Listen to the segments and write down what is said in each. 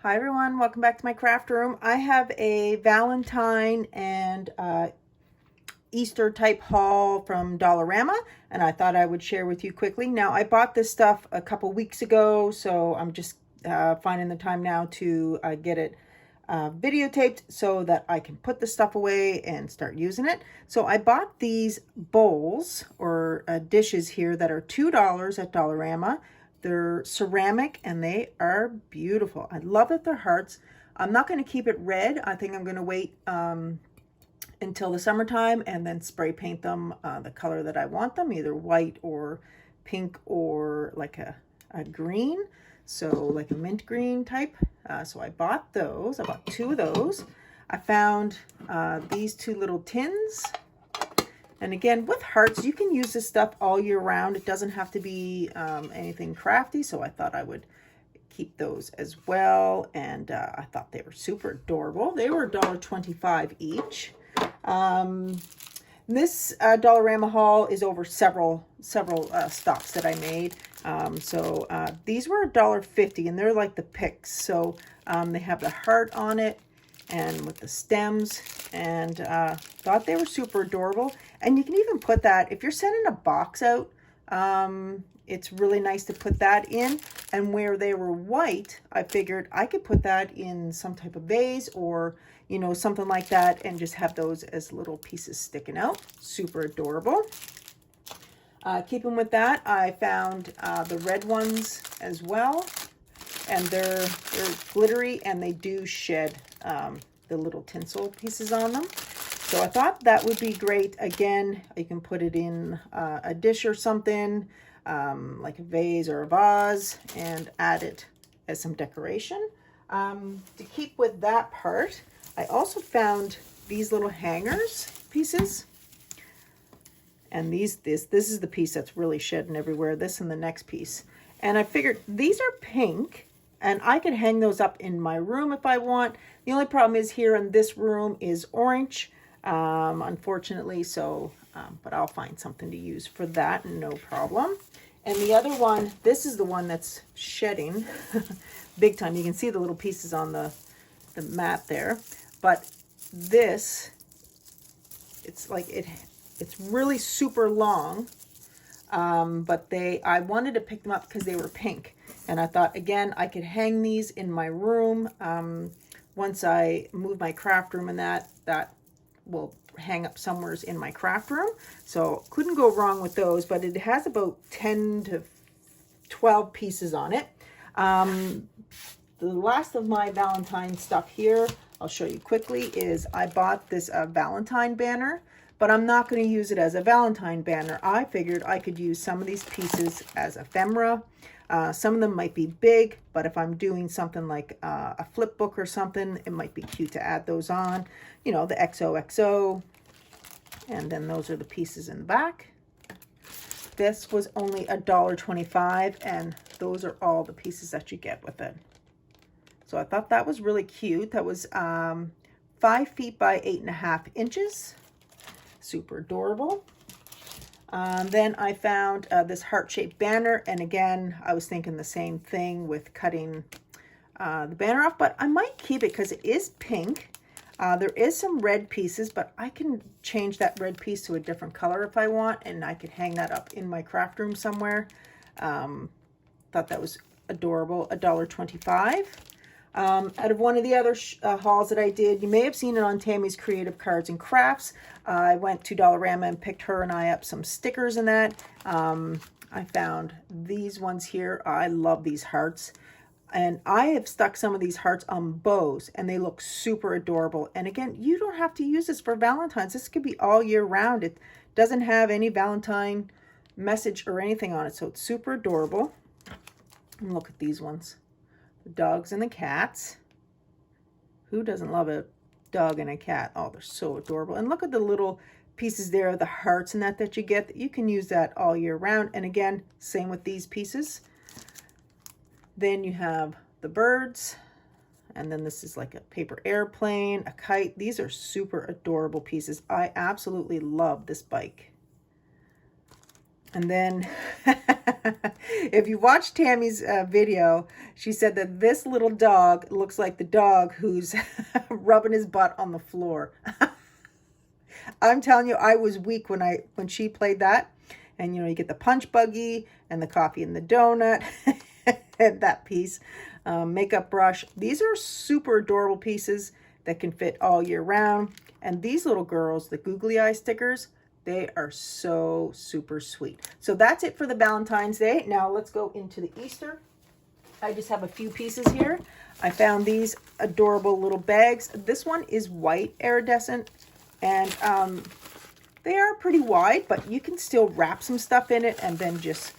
Hi everyone, welcome back to my craft room. I have a Valentine and Easter type haul from Dollarama, and I thought I would share with you quickly. Now, I bought this stuff a couple weeks ago, so I'm just finding the time now to get it videotaped so that I can put the stuff away and start using it. So I bought these bowls or dishes here that are $2 at Dollarama. They're ceramic and they are beautiful. I love that they're hearts. I'm not going to keep it red. I think I'm going to wait until the summertime and then spray paint them the color that I want them, either white or pink or like a green. So like a mint green type. So I bought those. I bought two of those. I found these two little tins. And again, with hearts, you can use this stuff all year round. It doesn't have to be anything crafty, so I thought I would keep those as well. And I thought they were super adorable. They were $1.25 each. This Dollarama haul is over several stops that I made. So these were $1.50, and they're like the picks. So they have the heart on it and with the stems, and thought they were super adorable. And you can even put that, if you're sending a box out, it's really nice to put that in. And where they were white, I figured I could put that in some type of vase or, you know, something like that, and just have those as little pieces sticking out. Super adorable. Keeping with that, I found the red ones as well. And they're glittery, and they do shed the little tinsel pieces on them. So I thought that would be great. Again, you can put it in a dish or something, like a vase or a vase, and add it as some decoration. To keep with that part, I also found these little hangers pieces. And this is the piece that's really shedding everywhere, this and the next piece. And I figured these are pink, and I could hang those up in my room if I want. The only problem is here in this room is orange, unfortunately, so, but I'll find something to use for that, no problem. And the other one, this is the one that's shedding big time. You can see the little pieces on the mat there, but this, it's like it's really super long, but I wanted to pick them up because they were pink. And I thought, again, I could hang these in my room. Once I move my craft room, and that will hang up somewhere in my craft room. So couldn't go wrong with those, but it has about 10 to 12 pieces on it. The last of my Valentine stuff here, I'll show you quickly, is I bought this Valentine banner, but I'm not going to use it as a Valentine banner. I figured I could use some of these pieces as ephemera. Some of them might be big, but if I'm doing something like a flip book or something, it might be cute to add those on. You know, the XOXO. And then those are the pieces in the back. This was only $1.25, and those are all the pieces that you get with it. So I thought that was really cute. That was 5 feet by 8.5 inches. Super adorable. Then I found this heart-shaped banner, and again, I was thinking the same thing with cutting the banner off, but I might keep it because it is pink. There is some red pieces, but I can change that red piece to a different color if I want, and I could hang that up in my craft room somewhere. Thought that was adorable. $1.25. Out of one of the other hauls that I did, you may have seen it on Tammy's Creative Cards and Crafts. I went to Dollarama and picked her and I up some stickers in that. I found these ones here. I love these hearts. And I have stuck some of these hearts on bows, and they look super adorable. And again, you don't have to use this for Valentine's. This could be all year round. It doesn't have any Valentine message or anything on it, so it's super adorable. And look at these ones. The dogs and the cats. Who doesn't love a dog and a cat? Oh, they're so adorable. And look at the little pieces there, the hearts and that you get. You can use that all year round. And again, same with these pieces. Then you have the birds, and then this is like a paper airplane, a kite. These are super adorable pieces. I absolutely love this bike. And then if you watch Tammy's video, she said that this little dog looks like the dog who's rubbing his butt on the floor. I'm telling you, I was weak when she played that. And, you know, you get the punch buggy and the coffee and the donut and that piece. Makeup brush. These are super adorable pieces that can fit all year round. And these little girls, the googly eye stickers, they are so super sweet. So that's it for the Valentine's Day. Now let's go into the Easter. I just have a few pieces here. I found these adorable little bags. This one is white iridescent, and they are pretty wide, but you can still wrap some stuff in it and then just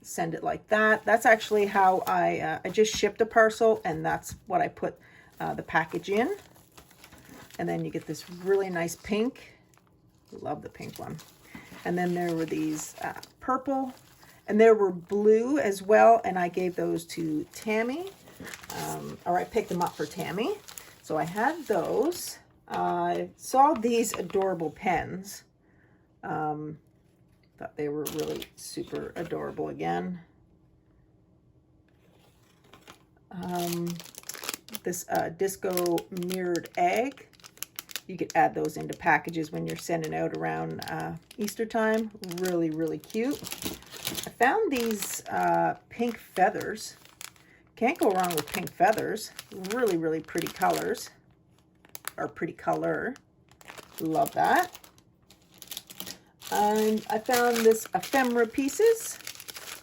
send it like that. That's actually how I just shipped a parcel, and that's what I put the package in. And then you get this really nice pink. Love the pink one. And then there were these purple, and there were blue as well, and I gave those to Tammy, or I picked them up for Tammy. So I had those. I saw these adorable pens. Thought they were really super adorable again. This disco mirrored egg. You could add those into packages when you're sending out around Easter time. Really, really cute. I found these pink feathers. Can't go wrong with pink feathers. Really, really pretty colors. Or pretty color. Love that. And I found this ephemera pieces.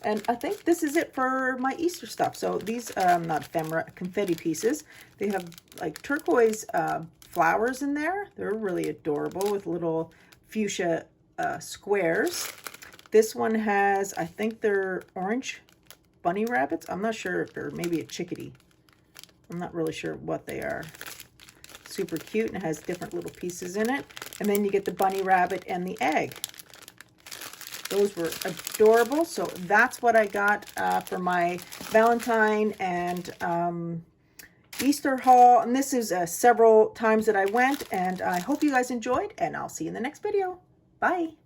And I think this is it for my Easter stuff. So these, not ephemera, confetti pieces. They have like turquoise flowers in there. They're really adorable with little fuchsia squares. This one has, I think they're orange bunny rabbits. I'm not sure if they're maybe a chickadee. I'm not really sure what they are. Super cute, and it has different little pieces in it. And then you get the bunny rabbit and the egg. Those were adorable. So that's what I got for my Valentine and Easter haul. And this is several times that I went, and I hope you guys enjoyed, and I'll see you in the next video. Bye.